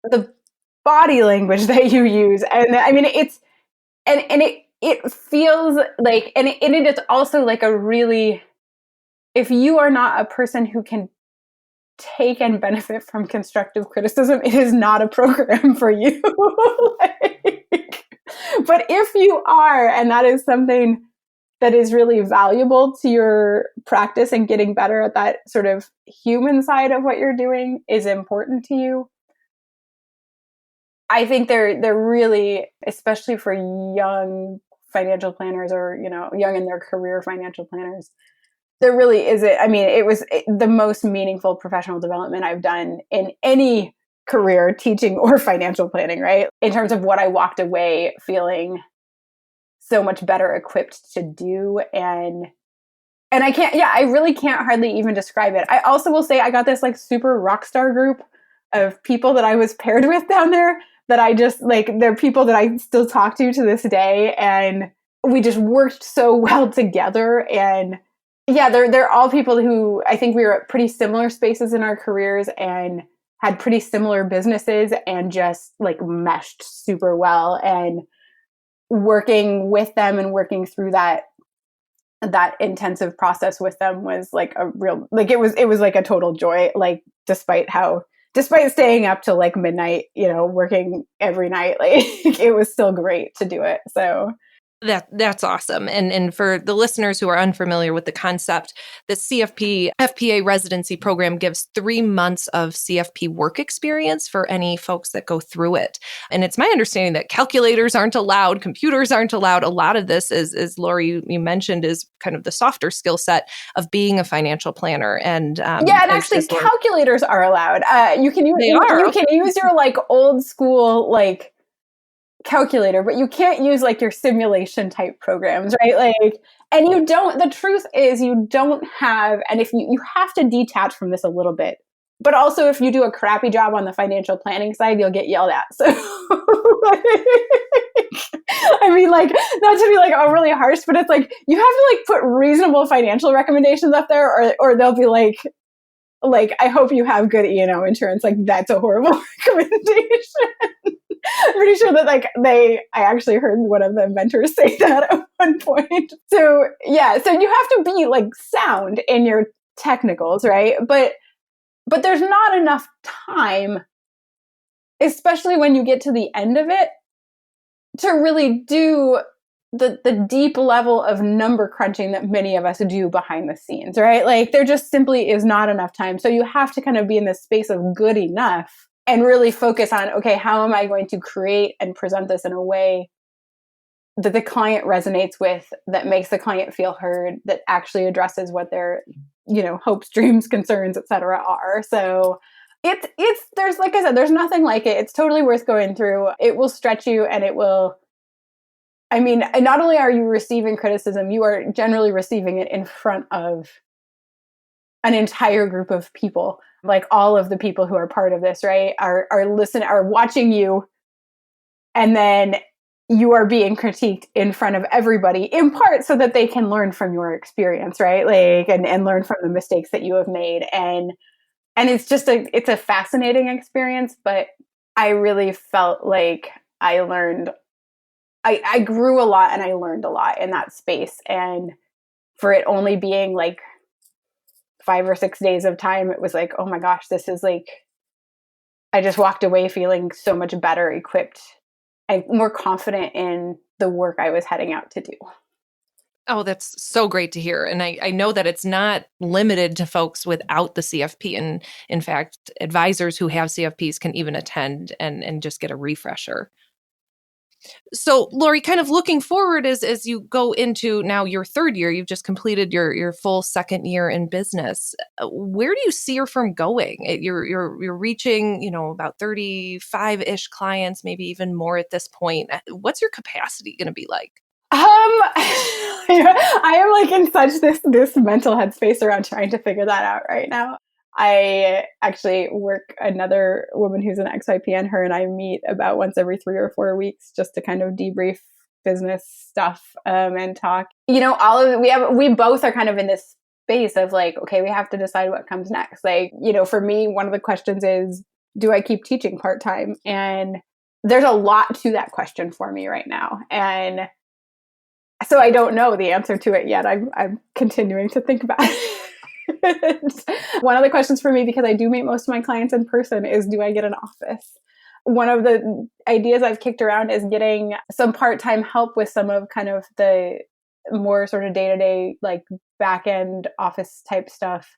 the body language that you use. And I mean, it feels like, and it is also like a really, if you are not a person who can take and benefit from constructive criticism, it is not a program for you. But if you are, and that is something that is really valuable to your practice and getting better at that sort of human side of what you're doing is important to you, I think they're really, especially for young financial planners or, young in their career financial planners, there really is it was the most meaningful professional development I've done in any career, teaching or financial planning, right? In terms of what I walked away feeling so much better equipped to do. And I really can't hardly even describe it. I also will say I got this like super rock star group of people that I was paired with down there that I just like, they're people that I still talk to this day. And we just worked so well together. And yeah, they're all people who I think we were at pretty similar spaces in our careers and had pretty similar businesses and just like meshed super well. And working with them and working through that intensive process with them was like a real, like it was like a total joy, like despite staying up till like midnight, working every night, like it was still great to do it. So That's awesome. And for the listeners who are unfamiliar with the concept, the FPA residency program gives 3 months of CFP work experience for any folks that go through it. And it's my understanding that calculators aren't allowed, computers aren't allowed. A lot of this is Lorri, you mentioned, is kind of the softer skill set of being a financial planner. And and actually calculators are allowed. You can use your like old school like calculator, but you can't use like your simulation type programs, right? Like, and the truth is you don't have, and if you have to detach from this a little bit, but also if you do a crappy job on the financial planning side, you'll get yelled at. So I mean, like, not to be like really harsh, but it's like, you have to like put reasonable financial recommendations up there or they'll be like, like, I hope you have good E&O insurance. Like, that's a horrible recommendation. I'm pretty sure that I actually heard one of the inventors say that at one point. So yeah, so you have to be like sound in your technicals, right? But there's not enough time, especially when you get to the end of it, to really do the deep level of number crunching that many of us do behind the scenes, right? Like, there just simply is not enough time. So you have to kind of be in this space of good enough and really focus on, okay, how am I going to create and present this in a way that the client resonates with, that makes the client feel heard, that actually addresses what their, hopes, dreams, concerns, et cetera are. So there's, like I said, there's nothing like it. It's totally worth going through. It will stretch you, and it will, not only are you receiving criticism, you are generally receiving it in front of an entire group of people. Like, all of the people who are part of this, right, are watching you, and then you are being critiqued in front of everybody, in part so that they can learn from your experience, right? Like, and learn from the mistakes that you have made. And it's just it's a fascinating experience, but I really felt like I grew a lot, and I learned a lot in that space. And for it only being like 5 or 6 days of time, it was like, oh my gosh, this is like, I just walked away feeling so much better equipped and more confident in the work I was heading out to do. Oh, that's so great to hear. And I know that it's not limited to folks without the CFP. And in fact, advisors who have CFPs can even attend and just get a refresher. So, Lorri, kind of looking forward as you go into now your third year, you've just completed your full second year in business. Where do you see your firm going? You're reaching, about 35-ish clients, maybe even more at this point. What's your capacity going to be like? I am like in such this mental headspace around trying to figure that out right now. I actually work another woman who's an XYPN. Her and I meet about once every 3 or 4 weeks just to kind of debrief business stuff and talk. We both are kind of in this space of like, okay, we have to decide what comes next. Like, for me, one of the questions is, do I keep teaching part-time? And there's a lot to that question for me right now. And so I don't know the answer to it yet. I'm continuing to think about it. One of the questions for me, because I do meet most of my clients in person, is, do I get an office? One of the ideas I've kicked around is getting some part-time help with some of kind of the more sort of day-to-day, like back-end office type stuff,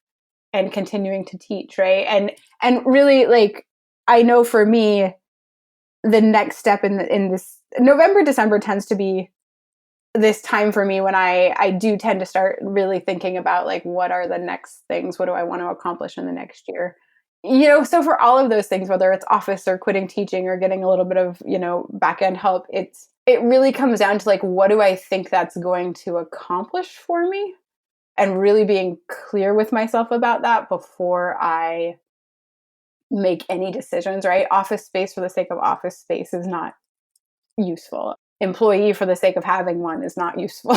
and continuing to teach, right? And really, like, I know for me, the next step in this November, December tends to be this time for me when I do tend to start really thinking about, like, what are the next things? What do I want to accomplish in the next year? So for all of those things, whether it's office or quitting teaching or getting a little bit of, back end help, it really comes down to, like, what do I think that's going to accomplish for me? And really being clear with myself about that before I make any decisions, right? Office space for the sake of office space is not useful. Employee for the sake of having one is not useful.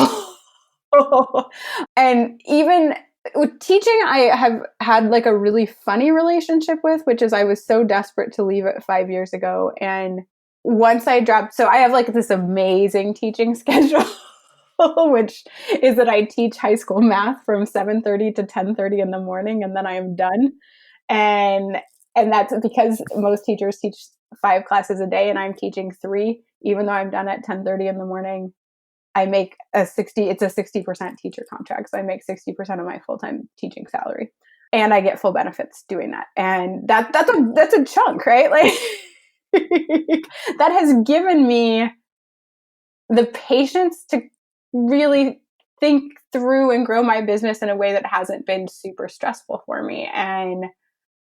And even with teaching, I have had like a really funny relationship with, which is I was so desperate to leave it 5 years ago. And once I dropped, so I have like this amazing teaching schedule, which is that I teach high school math from 7:30 to 10:30 in the morning, and then I am done. And that's because most teachers teach 5 classes a day, and I'm teaching 3. Even though I'm done at 10:30 in the morning, I make it's a 60% teacher contract. So I make 60% of my full-time teaching salary, and I get full benefits doing that. And that's a chunk, right? Like that has given me the patience to really think through and grow my business in a way that hasn't been super stressful for me. And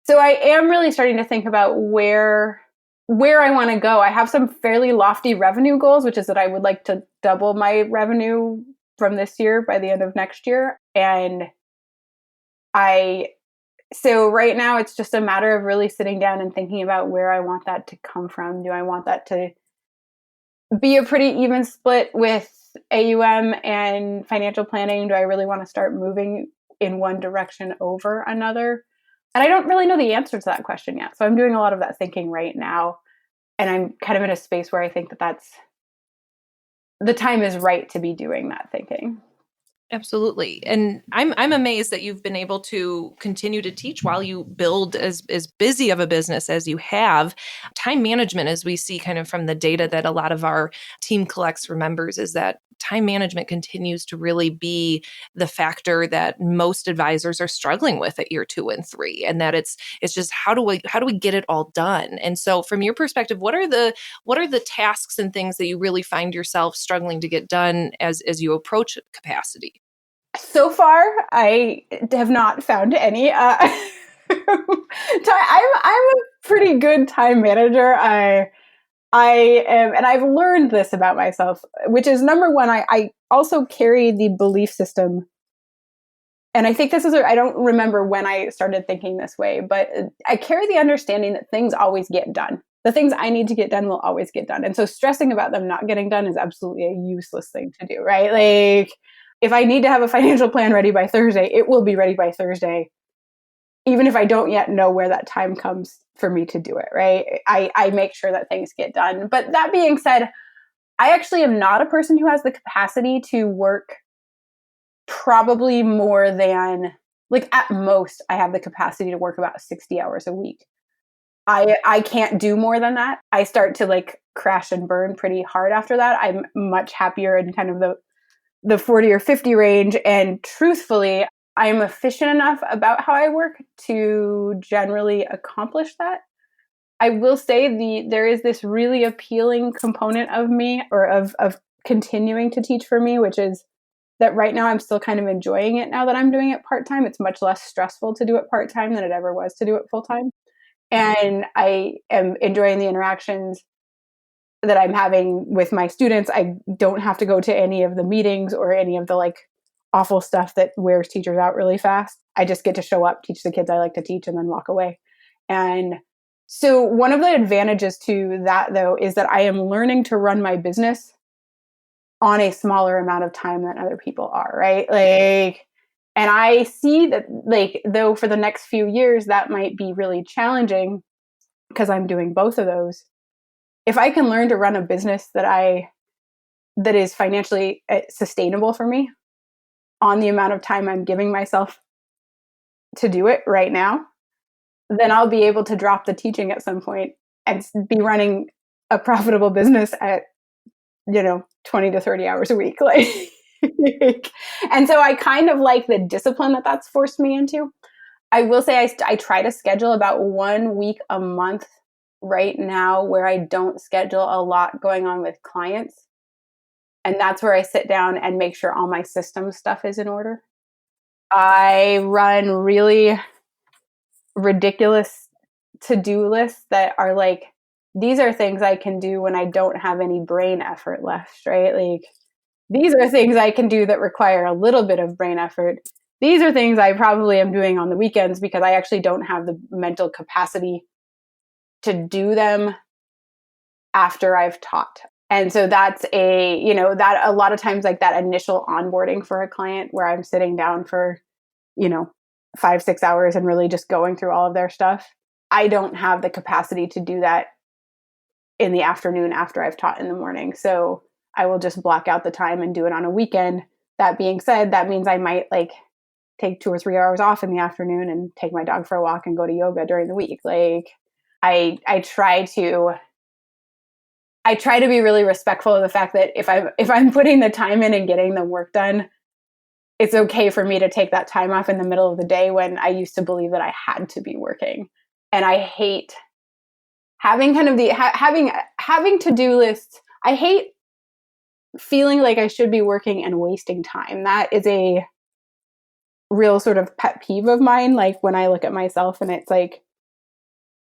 so I am really starting to think about where I want to go. I have some fairly lofty revenue goals, which is that I would like to double my revenue from this year by the end of next year. And so right now it's just a matter of really sitting down and thinking about where I want that to come from. Do I want that to be a pretty even split with AUM and financial planning? Do I really want to start moving in one direction over another? And I don't really know the answer to that question yet. So I'm doing a lot of that thinking right now. And I'm kind of in a space where I think that the time is right to be doing that thinking. Absolutely. And I'm amazed that you've been able to continue to teach while you build as busy of a business as you have. Time management, as we see kind of from the data that a lot of our team collects from members, is that time management continues to really be the factor that most advisors are struggling with at year 2 and 3. And that it's just how do we get it all done? And so from your perspective, what are the tasks and things that you really find yourself struggling to get done as you approach capacity? So far, I have not found any. I'm a pretty good time manager. I am, and I've learned this about myself, which is number one, I also carry the belief system. And I think I don't remember when I started thinking this way, but I carry the understanding that things always get done. The things I need to get done will always get done. And so stressing about them not getting done is absolutely a useless thing to do, right? Like, if I need to have a financial plan ready by Thursday, it will be ready by Thursday, even if I don't yet know where that time comes for me to do it, right? I make sure that things get done. But that being said, I actually am not a person who has the capacity to work probably more than, like, at most, I have the capacity to work about 60 hours a week. I can't do more than that. I start to like crash and burn pretty hard after that. I'm much happier in kind of the 40 or 50 range. And truthfully, I am efficient enough about how I work to generally accomplish that. I will say there is this really appealing component of me, or of continuing to teach for me, which is that right now I'm still kind of enjoying it now that I'm doing it part-time. It's much less stressful to do it part-time than it ever was to do it full-time. And I am enjoying the interactions that I'm having with my students. I don't have to go to any of the meetings or any of the like awful stuff that wears teachers out really fast. I just get to show up, teach the kids I like to teach, and then walk away. And so one of the advantages to that, though, is that I am learning to run my business on a smaller amount of time than other people are, right? Like, and I see that, like, though for the next few years, that might be really challenging because I'm doing both of those. If I can learn to run a business that is financially sustainable for me on the amount of time I'm giving myself to do it right now, then I'll be able to drop the teaching at some point and be running a profitable business at, 20 to 30 hours a week. Like, and so I kind of like the discipline that that's forced me into. I will say I try to schedule about 1 week a month right now where I don't schedule a lot going on with clients. And that's where I sit down and make sure all my system stuff is in order. I run really ridiculous to-do lists that are like, these are things I can do when I don't have any brain effort left, right? Like, these are things I can do that require a little bit of brain effort. These are things I probably am doing on the weekends because I actually don't have the mental capacity to do them after I've taught. And so that's that a lot of times, like, that initial onboarding for a client where I'm sitting down for, 5-6 hours and really just going through all of their stuff. I don't have the capacity to do that in the afternoon after I've taught in the morning. So I will just block out the time and do it on a weekend. That being said, that means I might like take 2 or 3 hours off in the afternoon and take my dog for a walk and go to yoga during the week. Like, I try to be really respectful of the fact that if I'm putting the time in and getting the work done, it's okay for me to take that time off in the middle of the day when I used to believe that I had to be working. And I hate having kind of having to-do lists. I hate feeling like I should be working and wasting time. That is a real sort of pet peeve of mine. Like, when I look at myself and it's like,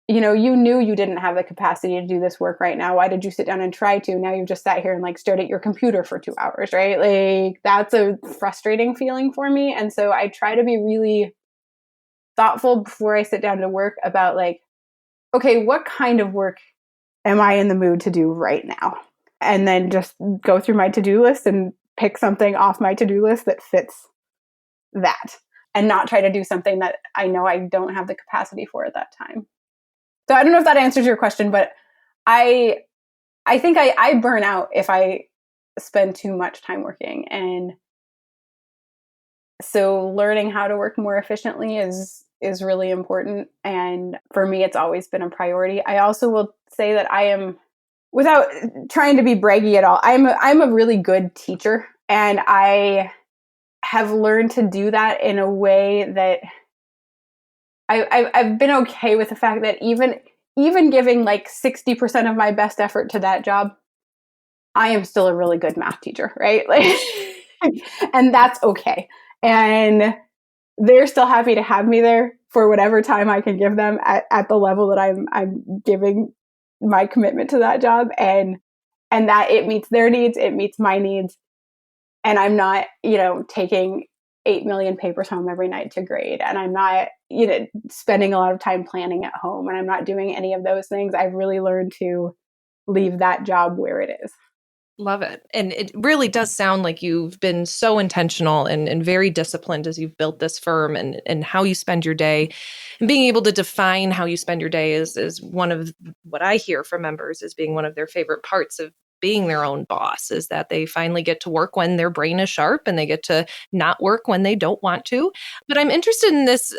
you knew you didn't have the capacity to do this work right now. Why did you sit down and try to? Now you've just sat here and like stared at your computer for 2 hours, right? Like, that's a frustrating feeling for me. And so I try to be really thoughtful before I sit down to work about like, okay, what kind of work am I in the mood to do right now? And then just go through my to-do list and pick something off my to-do list that fits that. and not try to do something that I know I don't have the capacity for at that time. So I don't know if that answers your question, but I think I burn out if I spend too much time working. And so learning how to work more efficiently is really important. And for me, it's always been a priority. I also will say that I am, without trying to be braggy at all, I'm a really good teacher. And I have learned to do that in a way that I've been okay with the fact that even giving like 60% of my best effort to that job, I am still a really good math teacher, right? Like, and that's okay. And they're still happy to have me there for whatever time I can give them at the level that I'm giving my commitment to that job, and that it meets their needs, it meets my needs, and I'm not, taking 8 million papers home every night to grade, and I'm not, spending a lot of time planning at home, and I'm not doing any of those things. I've really learned to leave that job where it is. Love it. And it really does sound like you've been so intentional and very disciplined as you've built this firm and how you spend your day. And being able to define how you spend your day is one of what I hear from members as being one of their favorite parts of being their own boss, is that they finally get to work when their brain is sharp and they get to not work when they don't want to. But I'm interested in this.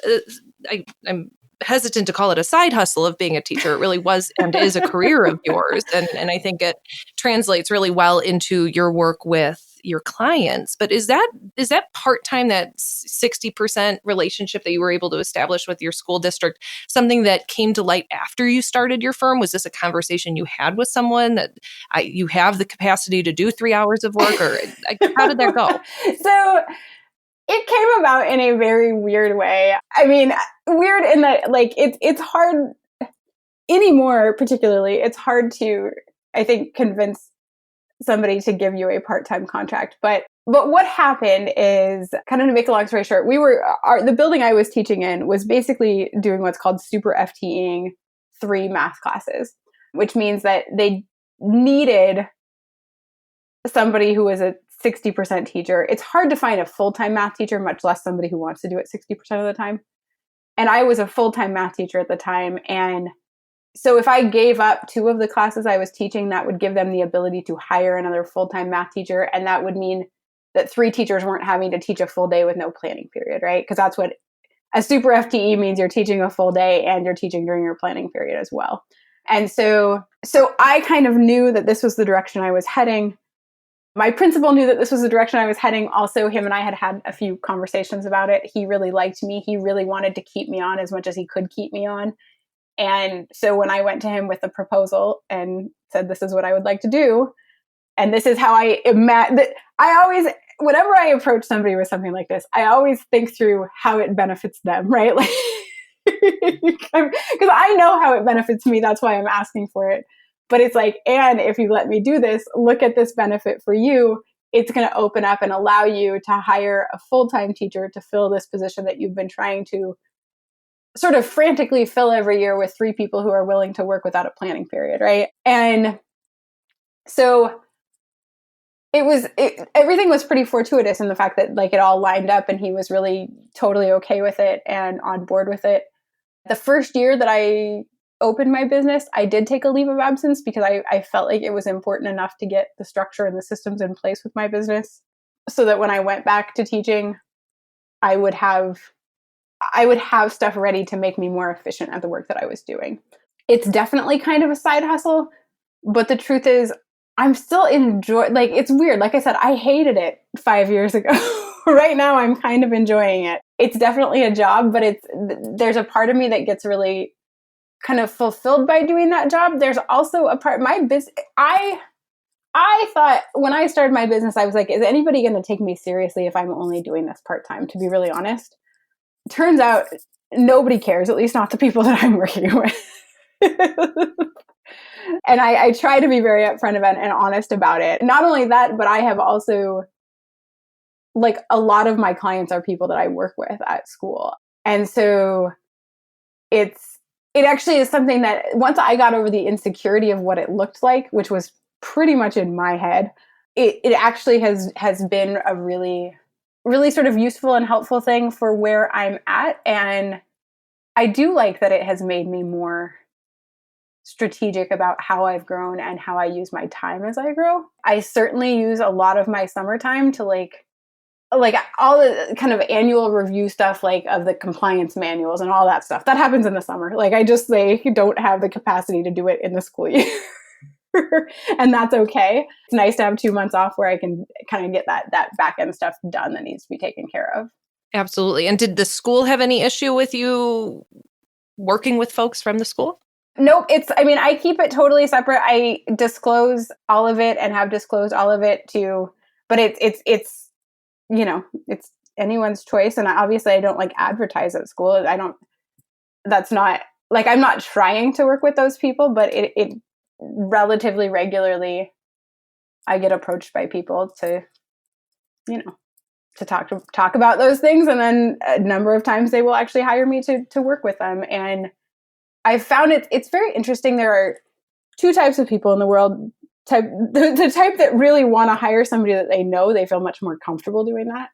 I'm hesitant to call it a side hustle of being a teacher. It really was and is a career of yours. And I think it translates really well into your work with your clients. But is that part-time, that 60% relationship that you were able to establish with your school district, something that came to light after you started your firm? Was this a conversation you had with someone that you have the capacity to do 3 hours of work, or how did that go? So it came about in a very weird way. I mean, weird in that, like, it's hard anymore, particularly, it's hard to, I think, convince somebody to give you a part-time contract. But what happened is, kind of to make a long story short, the building I was teaching in was basically doing what's called super FTEing 3 math classes, which means that they needed somebody who was a 60% teacher. It's hard to find a full-time math teacher, much less somebody who wants to do it 60% of the time. And I was a full-time math teacher at the time. And so if I gave up 2 of the classes I was teaching, that would give them the ability to hire another full-time math teacher. And that would mean that 3 teachers weren't having to teach a full day with no planning period, right? Because that's what a super FTE means. You're teaching a full day and you're teaching during your planning period as well. And so I kind of knew that this was the direction I was heading. My principal knew that this was the direction I was heading. Also, him and I had a few conversations about it. He really liked me. He really wanted to keep me on as much as he could keep me on. And so when I went to him with a proposal and said, this is what I would like to do, and this is how I always, whenever I approach somebody with something like this, I always think through how it benefits them, right? Like, because I know how it benefits me. That's why I'm asking for it. But it's like, and if you let me do this, look at this benefit for you. It's going to open up and allow you to hire a full-time teacher to fill this position that you've been trying to sort of frantically fill every year with 3 people who are willing to work without a planning period, right? And so everything was pretty fortuitous in the fact that, like, it all lined up and he was really totally okay with it and on board with it. The first year that I opened my business, I did take a leave of absence because I felt like it was important enough to get the structure and the systems in place with my business so that when I went back to teaching, I would have stuff ready to make me more efficient at the work that I was doing. It's definitely kind of a side hustle, but the truth is I'm still like, it's weird. Like I said, I hated it 5 years ago. Right now, I'm kind of enjoying it. It's definitely a job, but there's a part of me that gets really kind of fulfilled by doing that job. There's also a part of my business. I thought when I started my business, I was like, is anybody going to take me seriously if I'm only doing this part-time, to be really honest? Turns out nobody cares, at least not the people that I'm working with. And I try to be very upfront about and honest about it. Not only that, but I have also, like, a lot of my clients are people that I work with at school. And so it actually is something that once I got over the insecurity of what it looked like, which was pretty much in my head, it actually has been a really really sort of useful and helpful thing for where I'm at. And I do like that it has made me more strategic about how I've grown and how I use my time as I grow. I certainly use a lot of my summertime to like all the kind of annual review stuff, like of the compliance manuals and all that stuff. That happens in the summer. Like I just don't have the capacity to do it in the school year. And that's okay. It's nice to have 2 months off where I can kind of get that back end stuff done that needs to be taken care of. Absolutely. And did the school have any issue with you working with folks from the school? Nope. I keep it totally separate. I disclose all of it and have disclosed all of it to, but it's anyone's choice. And obviously I don't like advertise at school. That's not like, I'm not trying to work with those people, but it relatively regularly, I get approached by people to talk about those things. And then a number of times they will actually hire me to work with them. And I found it's very interesting. There are two types of people in the world. The type that really want to hire somebody that they know, they feel much more comfortable doing that.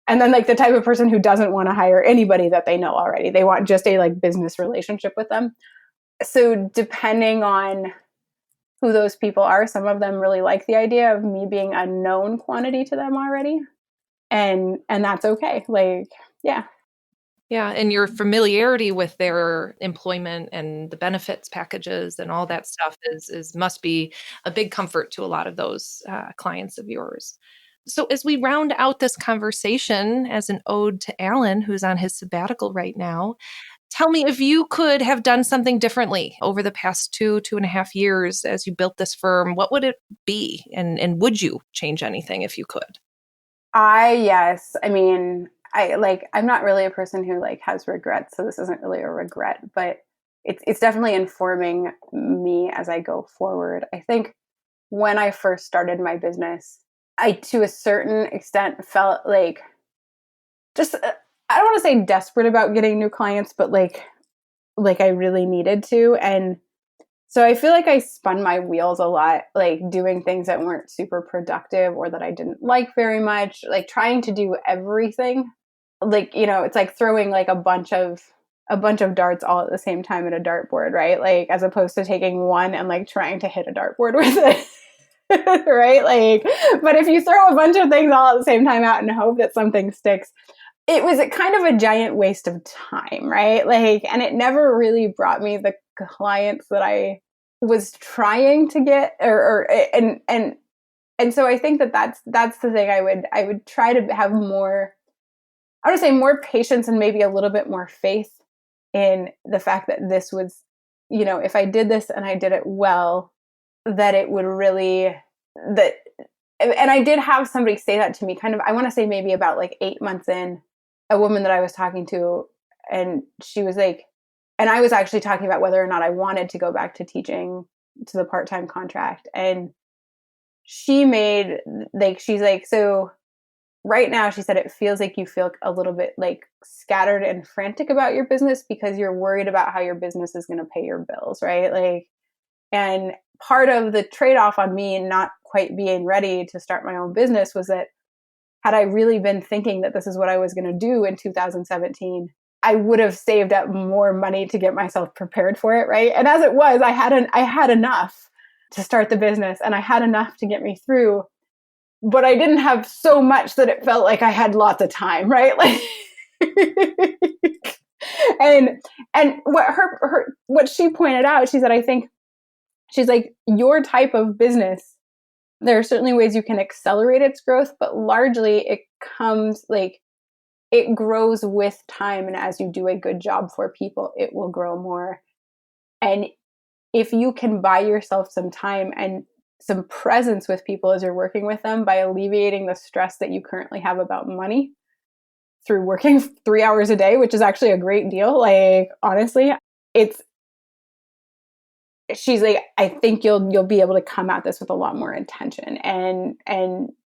And then like the type of person who doesn't want to hire anybody that they know already. They want just a like business relationship with them. So depending on who those people are, some of them really like the idea of me being a known quantity to them already. And that's okay. Like, yeah. Yeah, and your familiarity with their employment and the benefits packages and all that stuff is must be a big comfort to a lot of those clients of yours. So as we round out this conversation as an ode to Alan, who's on his sabbatical right now, tell me if you could have done something differently over the past 2.5 years as you built this firm, what would it be? And would you change anything if you could? Yes. I'm not really a person who like has regrets, so this isn't really a regret, but it's definitely informing me as I go forward. I think when I first started my business, I, to a certain extent, felt like just, I don't want to say desperate about getting new clients, but like I really needed to. And so I feel like I spun my wheels a lot, like doing things that weren't super productive or that I didn't like very much, like trying to do everything. Like, it's like throwing like a bunch of darts all at the same time at a dartboard, right? Like as opposed to taking one and like trying to hit a dartboard with it. Right? Like, but if you throw a bunch of things all at the same time out and hope that something sticks, it was kind of a giant waste of time, right? Like, and it never really brought me the clients that I was trying to get, and so I think that's the thing. I would try to have more, I would say more patience and maybe a little bit more faith in the fact that this was, if I did this and I did it well, that it would really, and I did have somebody say that to me kind of, I want to say maybe about like 8 months in, a woman that I was talking to, and she was like, and I was actually talking about whether or not I wanted to go back to teaching to the part-time contract. And she made like, she's like, so right now, she said, it feels like you feel a little bit like scattered and frantic about your business because you're worried about how your business is going to pay your bills, right? Like, and part of the trade-off on me not quite being ready to start my own business was that had I really been thinking that this is what I was going to do in 2017, I would have saved up more money to get myself prepared for it, right? And as it was, I had enough to start the business and I had enough to get me through, but I didn't have so much that it felt like I had lots of time, right? Like, and what she pointed out, she said, I think, she's like, your type of business, there are certainly ways you can accelerate its growth, but largely it comes like, it grows with time. And as you do a good job for people, it will grow more. And if you can buy yourself some time and some presence with people as you're working with them by alleviating the stress that you currently have about money through working 3 hours a day, which is actually a great deal. Like, honestly, she's like, I think you'll be able to come at this with a lot more intention and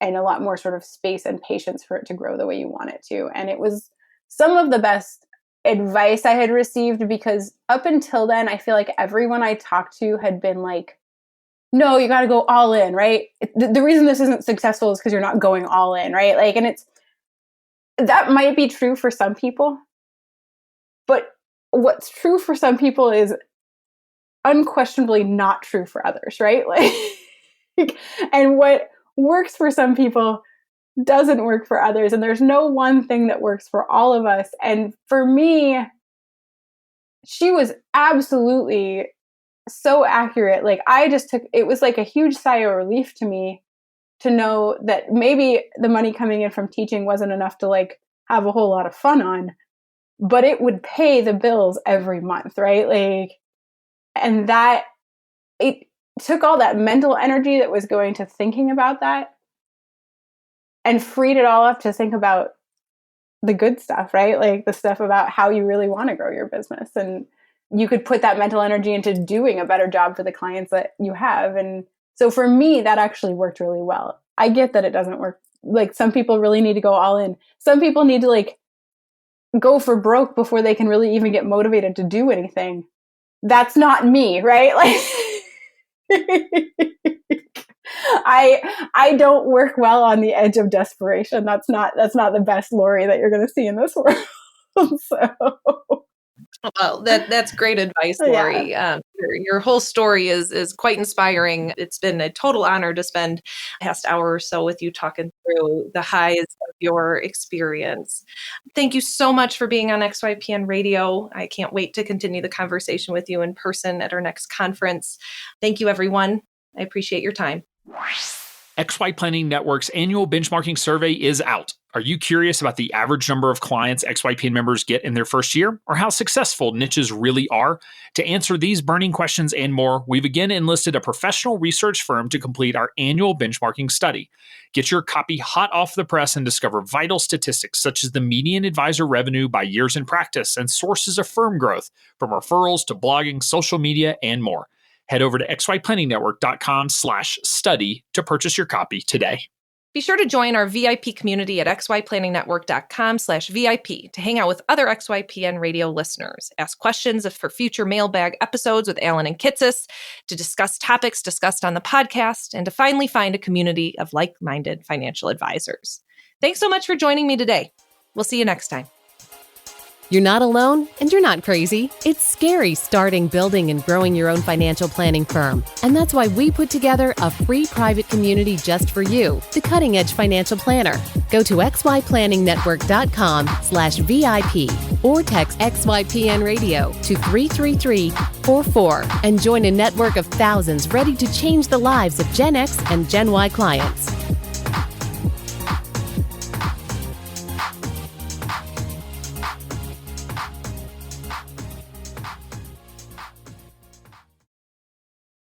a lot more sort of space and patience for it to grow the way you want it to. And it was some of the best advice I had received, because up until then, I feel like everyone I talked to had been like, no, you got to go all in, right? The reason this isn't successful is because you're not going all in, right? Like, and that might be true for some people, but what's true for some people is unquestionably not true for others, right? Like, and what works for some people doesn't work for others. And there's no one thing that works for all of us. And for me, she was absolutely so accurate. Like, it was like a huge sigh of relief to me to know that maybe the money coming in from teaching wasn't enough to like have a whole lot of fun on, but it would pay the bills every month, right? Like, and that it took all that mental energy that was going to thinking about that and freed it all up to think about the good stuff, right? Like the stuff about how you really want to grow your business. And you could put that mental energy into doing a better job for the clients that you have. And so for me, that actually worked really well. I get that it doesn't work. Like, some people really need to go all in. Some people need to like go for broke before they can really even get motivated to do anything. That's not me, right? Like, I don't work well on the edge of desperation. That's not the best Lorri that you're going to see in this world. So. Well, that's great advice, Lorri. Yeah. Your whole story is quite inspiring. It's been a total honor to spend the past hour or so with you talking through the highs of your experience. Thank you so much for being on XYPN Radio. I can't wait to continue the conversation with you in person at our next conference. Thank you, everyone. I appreciate your time. XY Planning Network's annual benchmarking survey is out. Are you curious about the average number of clients XYPN members get in their first year, or how successful niches really are? To answer these burning questions and more, we've again enlisted a professional research firm to complete our annual benchmarking study. Get your copy hot off the press and discover vital statistics such as the median advisor revenue by years in practice and sources of firm growth, from referrals to blogging, social media, and more. Head over to xyplanningnetwork.com/study to purchase your copy today. Be sure to join our VIP community at xyplanningnetwork.com/VIP to hang out with other XYPN radio listeners, ask questions for future mailbag episodes with Alan and Kitsis, to discuss topics discussed on the podcast, and to finally find a community of like-minded financial advisors. Thanks so much for joining me today. We'll see you next time. You're not alone, and you're not crazy. It's scary starting, building, and growing your own financial planning firm. And that's why we put together a free private community just for you, the Cutting Edge Financial Planner. Go to xyplanningnetwork.com/VIP or text XYPN Radio to 33344 and join a network of thousands ready to change the lives of Gen X and Gen Y clients.